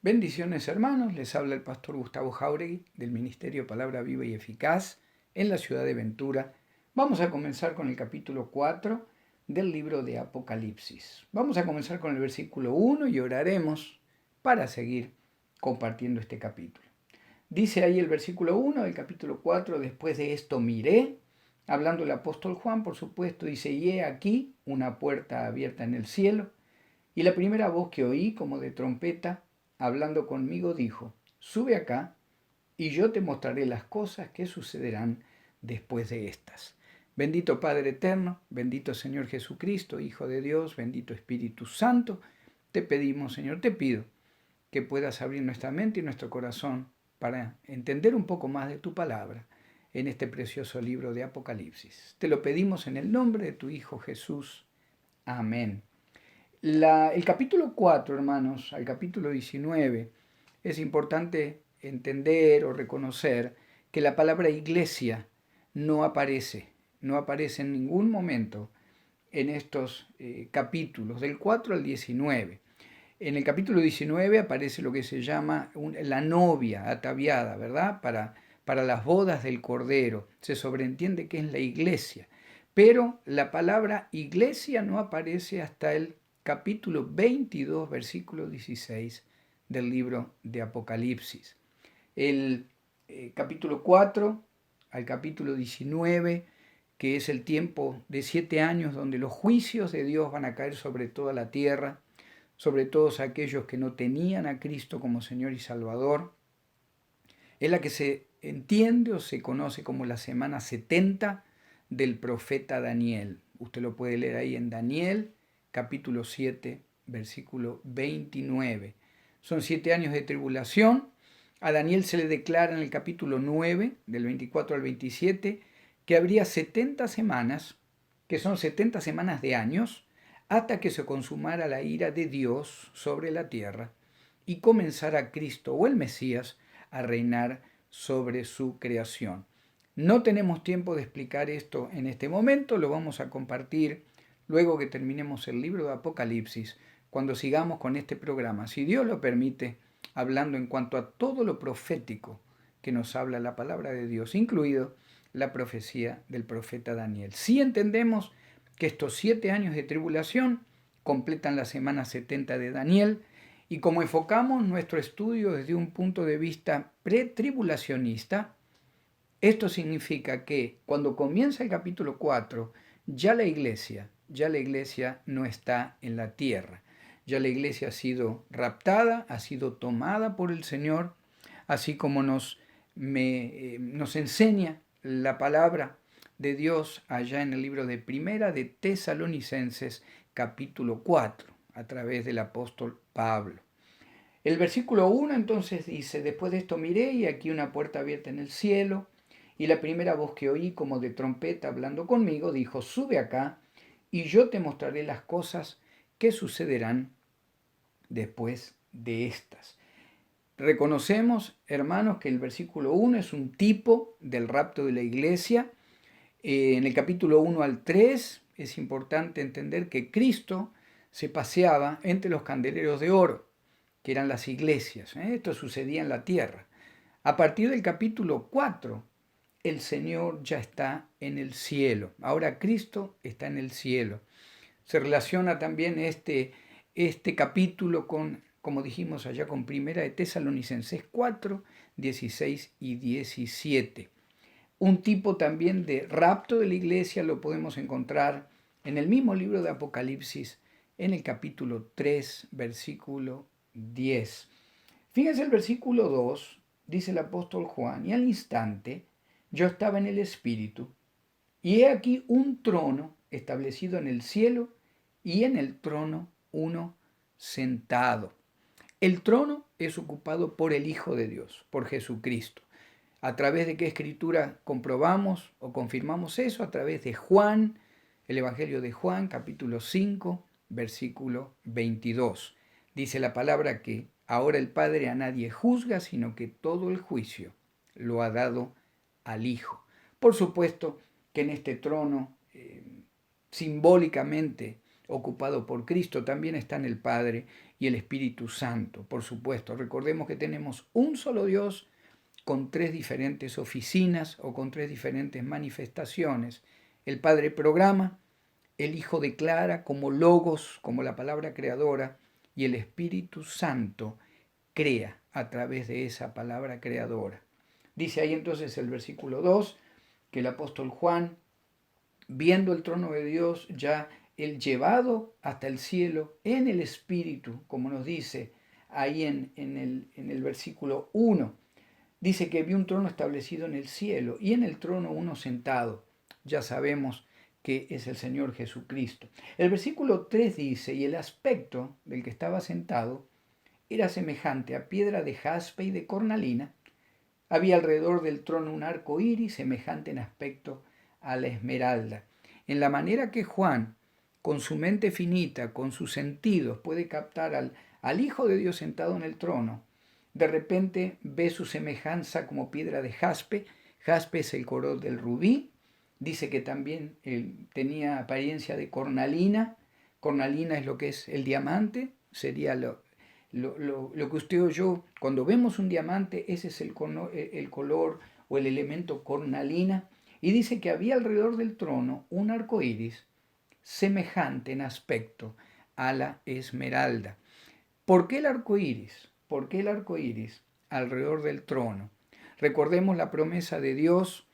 Bendiciones hermanos, les habla el pastor Gustavo Jáuregui del Ministerio Palabra Viva y Eficaz en la ciudad de Ventura. Vamos a comenzar con el capítulo 4 del libro de Apocalipsis. Vamos a comenzar con el versículo 1 y oraremos para seguir compartiendo este capítulo. Dice ahí el versículo 1 del capítulo 4, después de esto miré, hablando el apóstol Juan, por supuesto, dice, y he aquí una puerta abierta en el cielo, y la primera voz que oí como de trompeta, hablando conmigo, dijo, sube acá y yo te mostraré las cosas que sucederán después de estas. Bendito Padre eterno, bendito Señor Jesucristo, Hijo de Dios, bendito Espíritu Santo, te pedimos, Señor, te pido que puedas abrir nuestra mente y nuestro corazón para entender un poco más de tu palabra en este precioso libro de Apocalipsis. Te lo pedimos en el nombre de tu Hijo Jesús. Amén. El capítulo 4, hermanos, al capítulo 19, es importante entender o reconocer que la palabra iglesia no aparece en ningún momento en estos capítulos, del 4 al 19. En el capítulo 19 aparece lo que se llama la novia ataviada, ¿verdad? Para las bodas del Cordero. Se sobreentiende que es la iglesia. Pero la palabra iglesia no aparece hasta el capítulo 22, versículo 16 del libro de Apocalipsis. El capítulo 4 al capítulo 19, que es el tiempo de 7 años donde los juicios de Dios van a caer sobre toda la tierra, sobre todos aquellos que no tenían a Cristo como Señor y Salvador. Es la que se entiende o se conoce como la semana 70 del profeta Daniel. Usted lo puede leer ahí en Daniel, capítulo 7, versículo 29. Son 7 años de tribulación. A Daniel se le declara en el capítulo 9, del 24 al 27, que habría 70 semanas, que son 70 semanas de años, hasta que se consumara la ira de Dios sobre la tierra y comenzara Cristo o el Mesías a reinar sobre su creación. No tenemos tiempo de explicar esto en este momento, lo vamos a compartir luego que terminemos el libro de Apocalipsis, cuando sigamos con este programa, si Dios lo permite, hablando en cuanto a todo lo profético que nos habla la palabra de Dios, incluido la profecía del profeta Daniel. Si entendemos que estos 7 años de tribulación completan la semana 70 de Daniel, y como enfocamos nuestro estudio desde un punto de vista pretribulacionista, esto significa que cuando comienza el capítulo 4, ya la iglesia no está en la tierra. Ya la iglesia ha sido raptada, ha sido tomada por el Señor, así como nos enseña la palabra de Dios allá en el libro de Primera de Tesalonicenses, capítulo 4, a través del apóstol Pablo. El versículo 1 entonces dice, después de esto miré y aquí una puerta abierta en el cielo, y la primera voz que oí como de trompeta hablando conmigo dijo, sube acá y yo te mostraré las cosas que sucederán después de estas. Reconocemos, hermanos, que el versículo 1 es un tipo del rapto de la iglesia. En el capítulo 1 al 3 es importante entender que Cristo se paseaba entre los candeleros de oro, que eran las iglesias. Esto sucedía en la tierra. A partir del capítulo 4, el Señor ya está en el cielo. Ahora Cristo está en el cielo. Se relaciona también este capítulo con, como dijimos allá, con Primera de Tesalonicenses 4, 16 y 17. Un tipo también de rapto de la iglesia lo podemos encontrar en el mismo libro de Apocalipsis, en el capítulo 3, versículo 10. Fíjense el versículo 2, dice el apóstol Juan, y al instante yo estaba en el Espíritu, y he aquí un trono establecido en el cielo, y en el trono uno sentado. El trono es ocupado por el Hijo de Dios, por Jesucristo. ¿A través de qué escritura comprobamos o confirmamos eso? A través de Juan, el Evangelio de Juan, capítulo 5, versículo 22. Dice la palabra que ahora el Padre a nadie juzga, sino que todo el juicio lo ha dado al Hijo. Por supuesto que en este trono, simbólicamente ocupado por Cristo, también están el Padre y el Espíritu Santo, por supuesto. Recordemos que tenemos un solo Dios con tres diferentes oficinas o con tres diferentes manifestaciones. El Padre programa, el Hijo declara como logos, como la palabra creadora, y el Espíritu Santo crea a través de esa palabra creadora. Dice ahí entonces el versículo 2 que el apóstol Juan, viendo el trono de Dios, ya el llevado hasta el cielo en el Espíritu, como nos dice ahí en el versículo 1, dice que vio un trono establecido en el cielo y en el trono uno sentado. Ya sabemos que es el Señor Jesucristo. El versículo 3 dice, y el aspecto del que estaba sentado era semejante a piedra de jaspe y de cornalina. Había alrededor del trono un arco iris semejante en aspecto a la esmeralda. En la manera que Juan, con su mente finita, con sus sentidos, puede captar al Hijo de Dios sentado en el trono, de repente ve su semejanza como piedra de jaspe. Jaspe es el color del rubí. Dice que también tenía apariencia de cornalina. Cornalina es lo que es el diamante. Sería lo que usted o yo, cuando vemos un diamante, ese es el color o el elemento cornalina. Y dice que había alrededor del trono un arco iris semejante en aspecto a la esmeralda. ¿Por qué el arco iris? ¿Por qué el arco iris alrededor del trono? Recordemos la promesa de Dios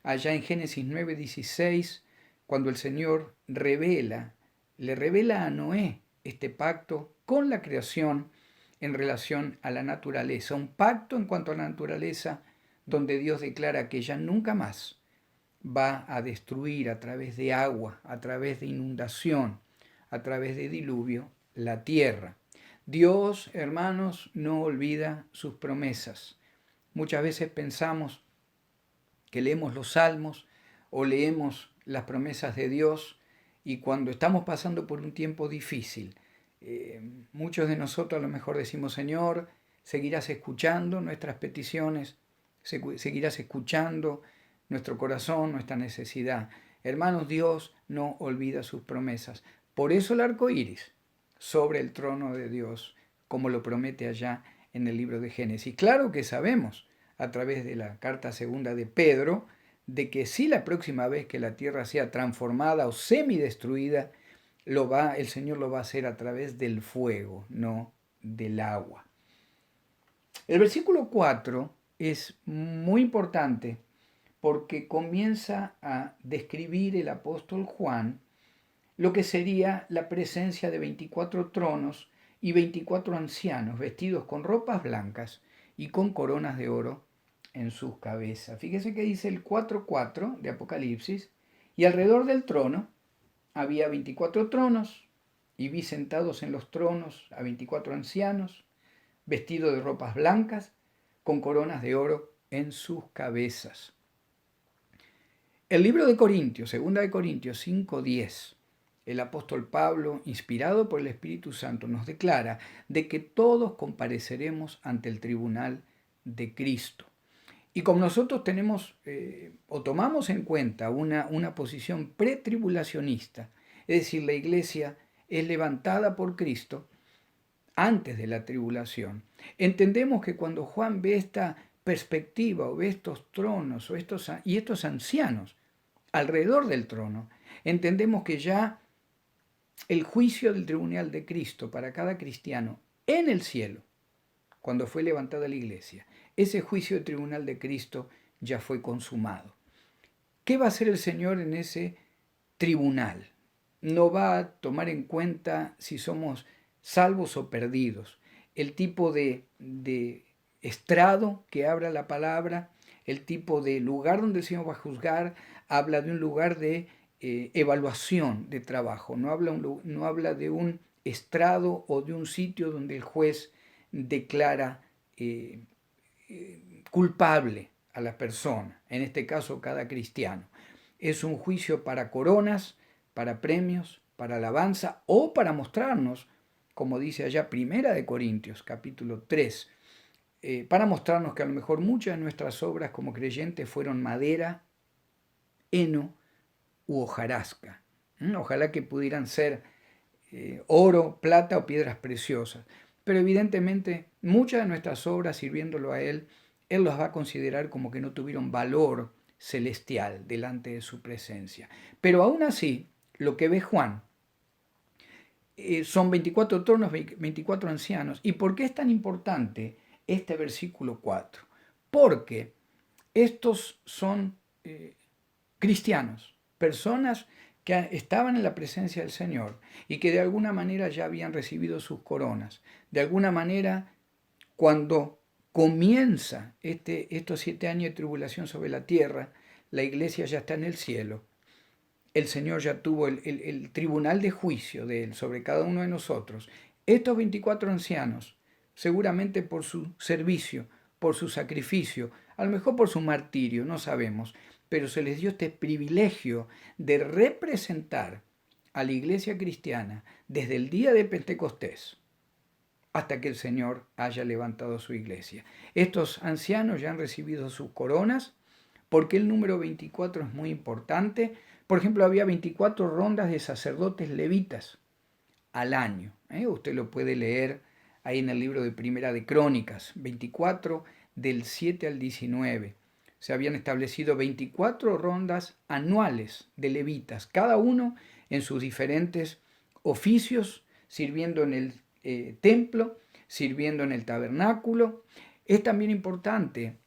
allá en Génesis 9:16, cuando el Señor le revela a Noé este pacto con la creación en relación a la naturaleza. Un pacto en cuanto a la naturaleza donde Dios declara que ya nunca más va a destruir a través de agua, a través de inundación, a través de diluvio, la tierra. Dios, hermanos, no olvida sus promesas. Muchas veces pensamos que leemos los salmos o leemos las promesas de Dios y cuando estamos pasando por un tiempo difícil, muchos de nosotros a lo mejor decimos, Señor, seguirás escuchando nuestras peticiones, seguirás escuchando nuestro corazón, nuestra necesidad. Hermanos, Dios no olvida sus promesas. Por eso el arco iris sobre el trono de Dios, como lo promete allá en el libro de Génesis. Claro que sabemos, a través de la carta segunda de Pedro, de que si la próxima vez que la tierra sea transformada o semidestruida, el Señor lo va a hacer a través del fuego, no del agua. El versículo 4 es muy importante porque comienza a describir el apóstol Juan lo que sería la presencia de 24 tronos y 24 ancianos vestidos con ropas blancas y con coronas de oro en sus cabezas. Fíjese que dice el 4:4 de Apocalipsis, y alrededor del trono había 24 tronos, y vi sentados en los tronos a 24 ancianos, vestidos de ropas blancas, con coronas de oro en sus cabezas. El libro de Corintios, 2 de Corintios 5:10, el apóstol Pablo, inspirado por el Espíritu Santo, nos declara de que todos compareceremos ante el tribunal de Cristo. Y como nosotros tenemos o tomamos en cuenta una posición pretribulacionista, es decir, la iglesia es levantada por Cristo antes de la tribulación, entendemos que cuando Juan ve esta perspectiva o ve estos tronos y estos ancianos alrededor del trono, entendemos que ya el juicio del tribunal de Cristo para cada cristiano en el cielo, cuando fue levantada la iglesia, ese juicio del tribunal de Cristo ya fue consumado. ¿Qué va a hacer el Señor en ese tribunal? No va a tomar en cuenta si somos salvos o perdidos. El tipo de estrado que habla la palabra, el tipo de lugar donde el Señor va a juzgar, habla de un lugar de evaluación de trabajo. No habla de un estrado o de un sitio donde el juez declara culpable a la persona, en este caso cada cristiano. Es un juicio para coronas, para premios, para alabanza o para mostrarnos, como dice allá Primera de Corintios, capítulo 3, para mostrarnos que a lo mejor muchas de nuestras obras como creyentes fueron madera, heno u hojarasca. Ojalá que pudieran ser oro, plata o piedras preciosas. Pero evidentemente muchas de nuestras obras sirviéndolo a Él las va a considerar como que no tuvieron valor celestial delante de su presencia. Pero aún así, lo que ve Juan son 24 tronos, 24 ancianos. ¿Y por qué es tan importante este versículo 4? Porque estos son cristianos, personas que estaban en la presencia del Señor y que de alguna manera ya habían recibido sus coronas. De alguna manera, cuando comienza estos 7 años de tribulación sobre la tierra, la iglesia ya está en el cielo. El Señor ya tuvo el tribunal de juicio de Él sobre cada uno de nosotros. Estos 24 ancianos, seguramente por su servicio, por su sacrificio, a lo mejor por su martirio, no sabemos, pero se les dio este privilegio de representar a la iglesia cristiana desde el día de Pentecostés hasta que el Señor haya levantado su iglesia. Estos ancianos ya han recibido sus coronas. ¿Por qué el número 24 es muy importante? Por ejemplo, había 24 rondas de sacerdotes levitas al año. Usted lo puede leer ahí en el libro de Primera de Crónicas, 24 del 7 al 19. Se habían establecido 24 rondas anuales de levitas, cada uno en sus diferentes oficios, sirviendo en el templo, sirviendo en el tabernáculo. Es también importante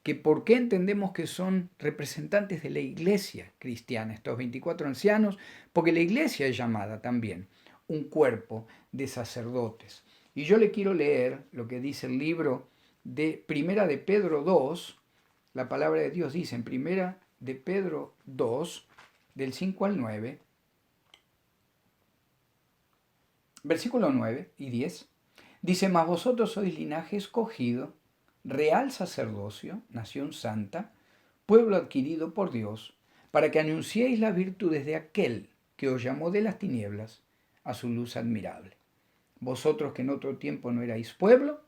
que por qué entendemos que son representantes de la iglesia cristiana, estos 24 ancianos, porque la iglesia es llamada también un cuerpo de sacerdotes. Y yo le quiero leer lo que dice el libro de Primera de Pedro 2, la palabra de Dios dice en Primera de Pedro 2, del 5 al 9, versículo 9 y 10, dice, mas vosotros sois linaje escogido, real sacerdocio, nación santa, pueblo adquirido por Dios, para que anunciéis las virtudes de aquel que os llamó de las tinieblas a su luz admirable. Vosotros que en otro tiempo no erais pueblo,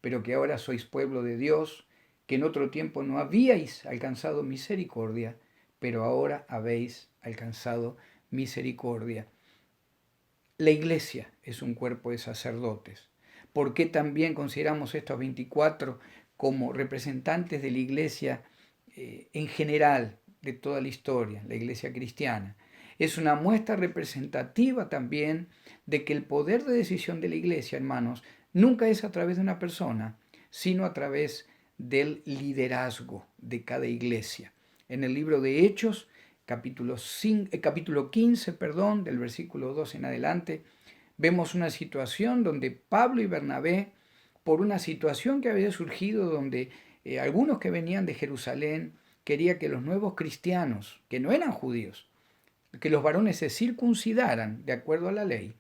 pero que ahora sois pueblo de Dios, que en otro tiempo no habíais alcanzado misericordia, pero ahora habéis alcanzado misericordia. La iglesia es un cuerpo de sacerdotes. ¿Por qué también consideramos estos 24 como representantes de la iglesia en general, de toda la historia, la iglesia cristiana? Es una muestra representativa también de que el poder de decisión de la iglesia, hermanos, nunca es a través de una persona, sino a través del liderazgo de cada iglesia. En el libro de Hechos, capítulo 15, del versículo 2 en adelante, vemos una situación donde Pablo y Bernabé, por una situación que había surgido donde algunos que venían de Jerusalén querían que los nuevos cristianos, que no eran judíos, que los varones se circuncidaran de acuerdo a la ley.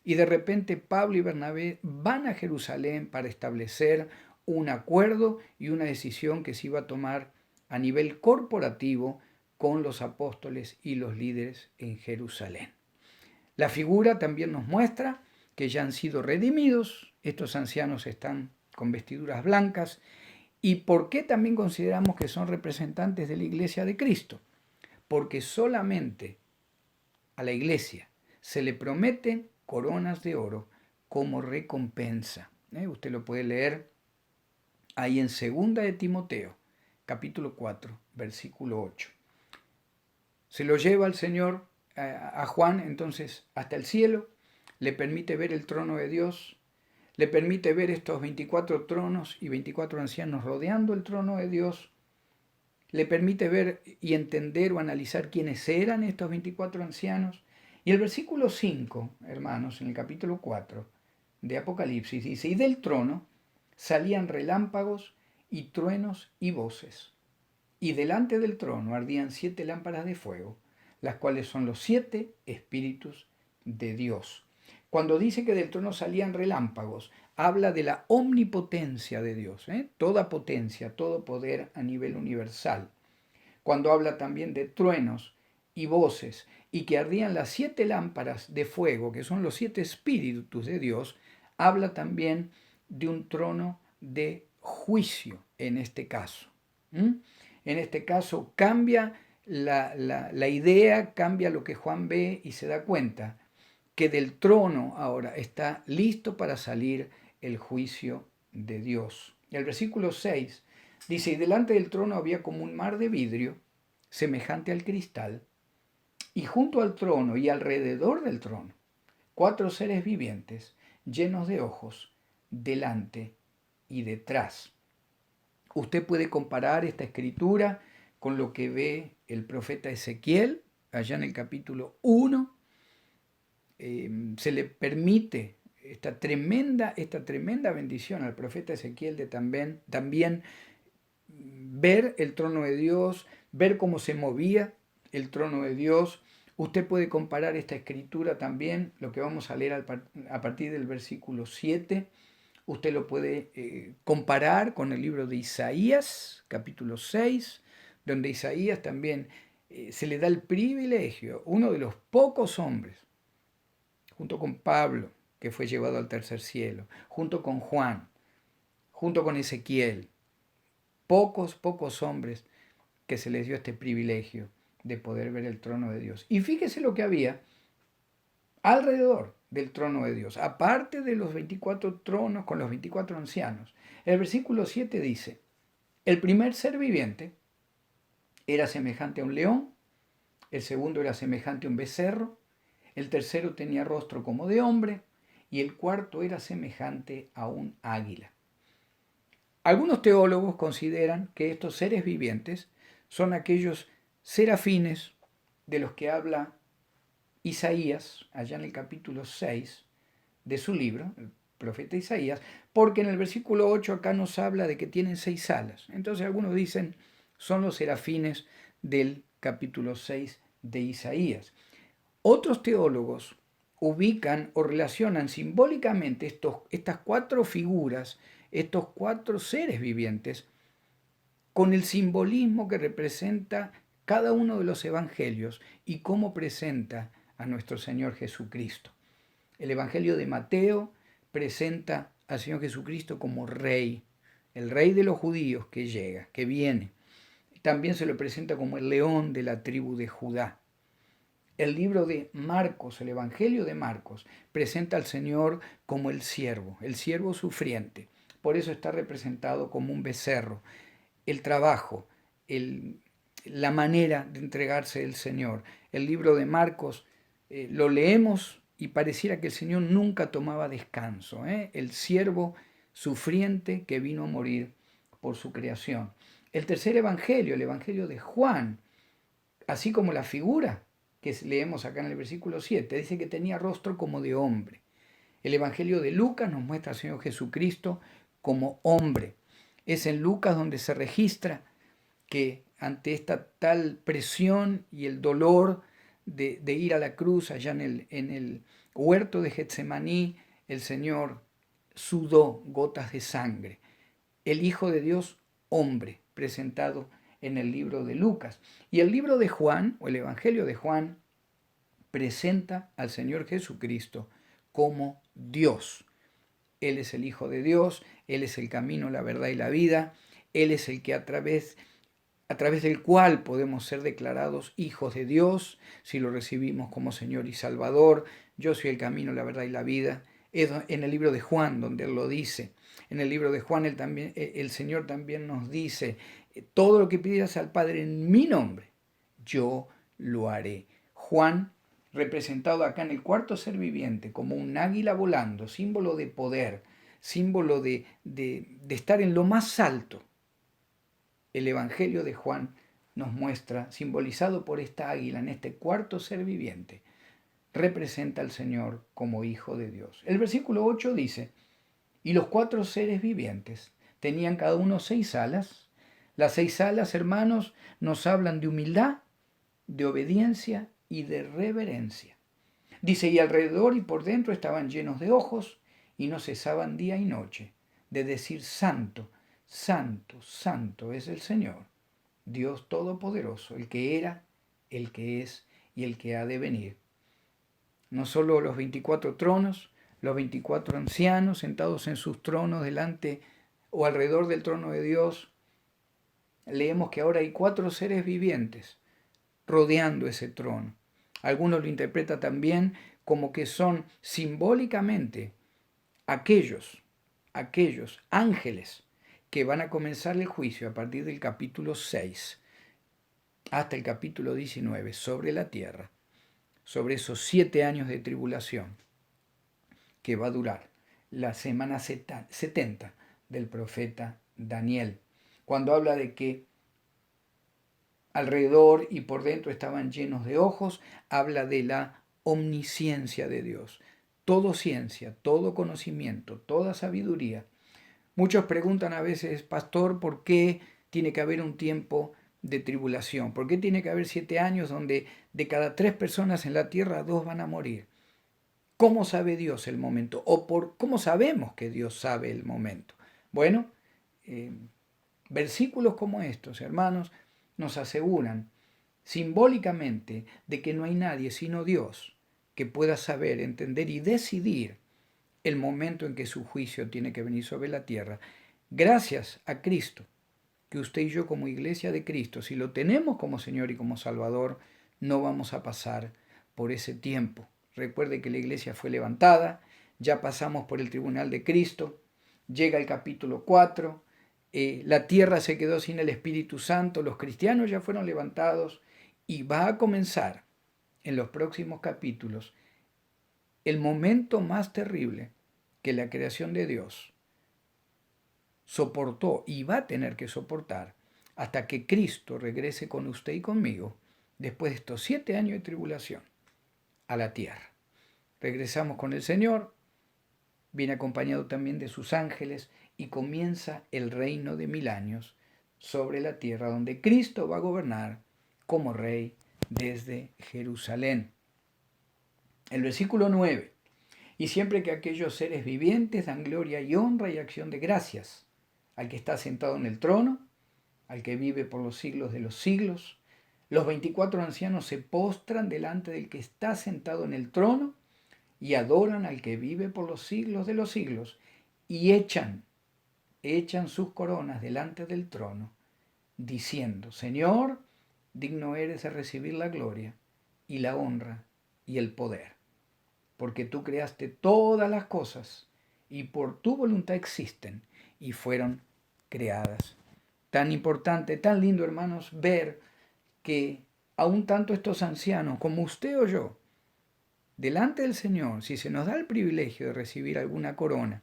Y de repente Pablo y Bernabé van a Jerusalén para establecer un acuerdo y una decisión que se iba a tomar a nivel corporativo con los apóstoles y los líderes en Jerusalén. La figura también nos muestra que ya han sido redimidos, estos ancianos están con vestiduras blancas. ¿Y por qué también consideramos que son representantes de la iglesia de Cristo? Porque solamente a la iglesia se le prometen coronas de oro como recompensa. Usted lo puede leer ahí en 2 de Timoteo, capítulo 4, versículo 8. Se lo lleva el Señor a Juan entonces hasta el cielo, le permite ver el trono de Dios, le permite ver estos 24 tronos y 24 ancianos rodeando el trono de Dios, le permite ver y entender o analizar quiénes eran estos 24 ancianos. Y el versículo 5, hermanos, en el capítulo 4 de Apocalipsis dice, y del trono salían relámpagos y truenos y voces. Y delante del trono ardían 7 lámparas de fuego, las cuales son los 7 espíritus de Dios. Cuando dice que del trono salían relámpagos, habla de la omnipotencia de Dios, toda potencia, todo poder a nivel universal. Cuando habla también de truenos y voces, y que ardían las 7 lámparas de fuego, que son los 7 espíritus de Dios, habla también de un trono de juicio en este caso. En este caso cambia la idea, cambia lo que Juan ve y se da cuenta que del trono ahora está listo para salir el juicio de Dios. El versículo 6 dice, y delante del trono había como un mar de vidrio, semejante al cristal, y junto al trono y alrededor del trono, 4 seres vivientes llenos de ojos, delante y detrás. Usted puede comparar esta escritura con lo que ve el profeta Ezequiel, allá en el capítulo 1. Se le permite esta tremenda bendición al profeta Ezequiel de también ver el trono de Dios, ver cómo se movía el trono de Dios. Usted puede comparar esta escritura también, lo que vamos a leer a partir del versículo 7. Usted lo puede comparar con el libro de Isaías, capítulo 6, donde Isaías también se le da el privilegio, uno de los pocos hombres, junto con Pablo, que fue llevado al tercer cielo, junto con Juan, junto con Ezequiel, pocos hombres que se les dio este privilegio de poder ver el trono de Dios. Y fíjese lo que había alrededor del trono de Dios, aparte de los 24 tronos con los 24 ancianos. El versículo 7 dice, el primer ser viviente era semejante a un león, el segundo era semejante a un becerro, el tercero tenía rostro como de hombre y el cuarto era semejante a un águila. Algunos teólogos consideran que estos seres vivientes son aquellos serafines de los que habla Isaías, allá en el capítulo 6 de su libro, el profeta Isaías, porque en el versículo 8 acá nos habla de que tienen 6 alas. Entonces algunos dicen son los serafines del capítulo 6 de Isaías. Otros teólogos ubican o relacionan simbólicamente estas 4 figuras, estos 4 seres vivientes, con el simbolismo que representa cada uno de los evangelios y cómo presenta a nuestro Señor Jesucristo. El Evangelio de Mateo presenta al Señor Jesucristo como Rey, el Rey de los judíos que llega, que viene. También se lo presenta como el león de la tribu de Judá. El libro de Marcos, el Evangelio de Marcos, presenta al Señor como el siervo sufriente. Por eso está representado como un becerro. El trabajo, la manera de entregarse del Señor. El libro de Marcos lo leemos y pareciera que el Señor nunca tomaba descanso. El siervo sufriente que vino a morir por su creación. El tercer evangelio, el evangelio de Juan, así como la figura que leemos acá en el versículo 7, dice que tenía rostro como de hombre. El evangelio de Lucas nos muestra al Señor Jesucristo como hombre. Es en Lucas donde se registra que ante esta tal presión y el dolor de ir a la cruz allá en el huerto de Getsemaní, el Señor sudó gotas de sangre. El Hijo de Dios, hombre, presentado en el libro de Lucas. Y el libro de Juan, o el Evangelio de Juan, presenta al Señor Jesucristo como Dios. Él es el Hijo de Dios, Él es el camino, la verdad y la vida. Él es el que a través del cual podemos ser declarados hijos de Dios, si lo recibimos como Señor y Salvador. Yo soy el camino, la verdad y la vida. Es en el libro de Juan donde Él lo dice. En el libro de Juan el Señor también nos dice, todo lo que pidieras al Padre en mi nombre, yo lo haré. Juan, representado acá en el cuarto ser viviente como un águila volando, símbolo de poder, símbolo de estar en lo más alto. El Evangelio de Juan nos muestra, simbolizado por esta águila en este cuarto ser viviente, representa al Señor como Hijo de Dios. El versículo 8 dice, y los 4 seres vivientes tenían cada uno 6 alas. Las 6 alas, hermanos, nos hablan de humildad, de obediencia y de reverencia. Dice, y alrededor y por dentro estaban llenos de ojos y no cesaban día y noche de decir santo, santo, santo es el Señor, Dios Todopoderoso, el que era, el que es y el que ha de venir. No solo los 24 tronos, los 24 ancianos sentados en sus tronos delante o alrededor del trono de Dios, leemos que ahora hay 4 seres vivientes rodeando ese trono. Algunos lo interpretan también como que son simbólicamente aquellos ángeles que van a comenzar el juicio a partir del capítulo 6 hasta el capítulo 19 sobre la tierra, sobre esos 7 años de tribulación que va a durar la semana 70 del profeta Daniel, cuando habla de que alrededor y por dentro estaban llenos de ojos, habla de la omnisciencia de Dios. Todo ciencia, todo conocimiento, toda sabiduría. Muchos preguntan a veces, pastor, ¿por qué tiene que haber un tiempo de tribulación? ¿Por qué tiene que haber 7 años donde de cada 3 personas en la tierra 2 van a morir? ¿Cómo sabe Dios el momento? ¿Cómo sabemos que Dios sabe el momento? Bueno, versículos como estos, hermanos, nos aseguran simbólicamente de que no hay nadie sino Dios que pueda saber, entender y decidir el momento en que su juicio tiene que venir sobre la tierra. Gracias a Cristo, que usted y yo como iglesia de Cristo, si lo tenemos como Señor y como Salvador, no vamos a pasar por ese tiempo. Recuerde que la iglesia fue levantada, ya pasamos por el tribunal de Cristo, llega el capítulo 4, la tierra se quedó sin el Espíritu Santo, los cristianos ya fueron levantados y va a comenzar en los próximos capítulos el momento más terrible que la creación de Dios soportó y va a tener que soportar hasta que Cristo regrese con usted y conmigo después de estos 7 años de tribulación a la tierra. Regresamos con el Señor, viene acompañado también de sus ángeles y comienza el reino de 1000 años sobre la tierra donde Cristo va a gobernar como rey desde Jerusalén. El versículo 9. Y siempre que aquellos seres vivientes dan gloria y honra y acción de gracias al que está sentado en el trono, al que vive por los siglos de los siglos, los 24 ancianos se postran delante del que está sentado en el trono y adoran al que vive por los siglos de los siglos y echan sus coronas delante del trono, diciendo, Señor, digno eres de recibir la gloria y la honra y el poder, porque tú creaste todas las cosas y por tu voluntad existen y fueron creadas. Tan importante, tan lindo, hermanos, ver que aún tanto estos ancianos como usted o yo, delante del Señor, si se nos da el privilegio de recibir alguna corona,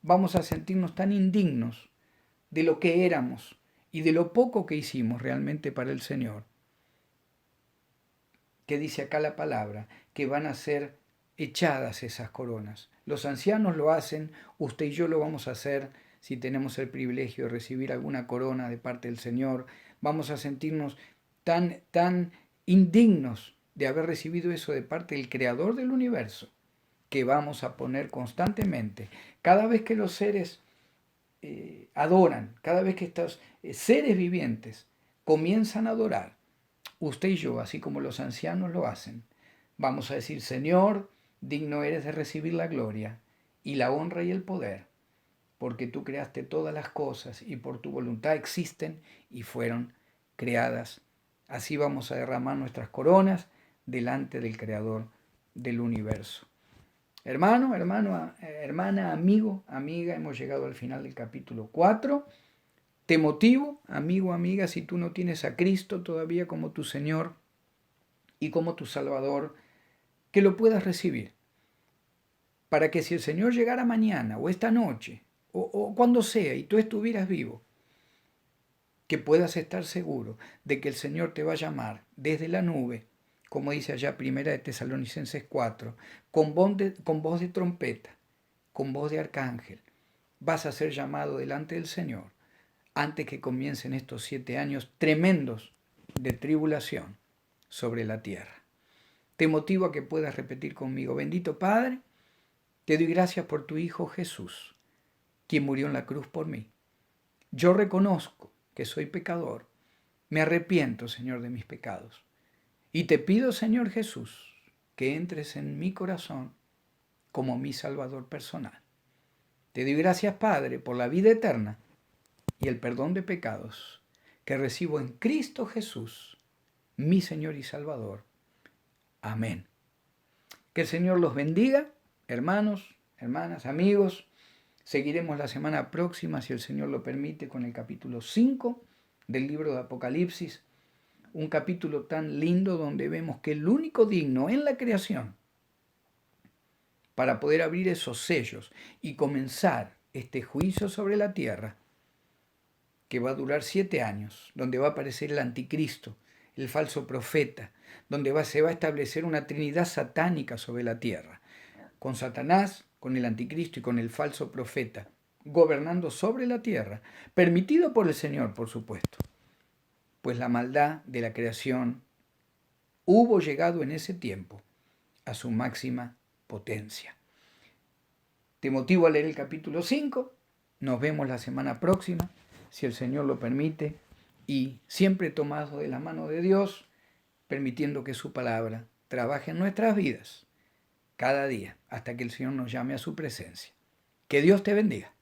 vamos a sentirnos tan indignos de lo que éramos y de lo poco que hicimos realmente para el Señor, que dice acá la palabra, que van a ser echadas esas coronas. Los ancianos lo hacen, usted y yo lo vamos a hacer si tenemos el privilegio de recibir alguna corona de parte del Señor. Vamos a sentirnos tan indignos de haber recibido eso de parte del Creador del universo, que vamos a poner constantemente. Cada vez que los seres adoran, cada vez que estos seres vivientes comienzan a adorar, usted y yo, así como los ancianos lo hacen, vamos a decir, Señor, digno eres de recibir la gloria y la honra y el poder, porque tú creaste todas las cosas y por tu voluntad existen y fueron creadas. Así vamos a derramar nuestras coronas delante del Creador del universo. Hermano, hermana, amigo, amiga, hemos llegado al final del capítulo 4. Te motivo, amigo, amiga, si tú no tienes a Cristo todavía como tu Señor y como tu Salvador, que lo puedas recibir. Para que si el Señor llegara mañana o esta noche o cuando sea y tú estuvieras vivo, que puedas estar seguro de que el Señor te va a llamar desde la nube, como dice allá Primera de Tesalonicenses 4, con voz de trompeta, con voz de arcángel. Vas a ser llamado delante del Señor antes que comiencen estos 7 años tremendos de tribulación sobre la tierra. Te motivo a que puedas repetir conmigo, bendito Padre, te doy gracias por tu Hijo Jesús, quien murió en la cruz por mí. Yo reconozco que soy pecador, me arrepiento, Señor, de mis pecados. Y te pido, Señor Jesús, que entres en mi corazón como mi Salvador personal. Te doy gracias, Padre, por la vida eterna y el perdón de pecados que recibo en Cristo Jesús, mi Señor y Salvador. Amén. Que el Señor los bendiga, hermanos, hermanas, amigos. Seguiremos la semana próxima, si el Señor lo permite, con el capítulo 5 del libro de Apocalipsis. Un capítulo tan lindo donde vemos que el único digno en la creación para poder abrir esos sellos y comenzar este juicio sobre la tierra, que va a durar 7 años, donde va a aparecer el anticristo, el falso profeta, donde se va a establecer una trinidad satánica sobre la tierra, con Satanás, con el anticristo y con el falso profeta, gobernando sobre la tierra, permitido por el Señor, por supuesto, pues la maldad de la creación hubo llegado en ese tiempo a su máxima potencia. Te motivo a leer el capítulo 5, nos vemos la semana próxima, si el Señor lo permite, y siempre tomado de la mano de Dios, permitiendo que su palabra trabaje en nuestras vidas cada día, hasta que el Señor nos llame a su presencia. Que Dios te bendiga.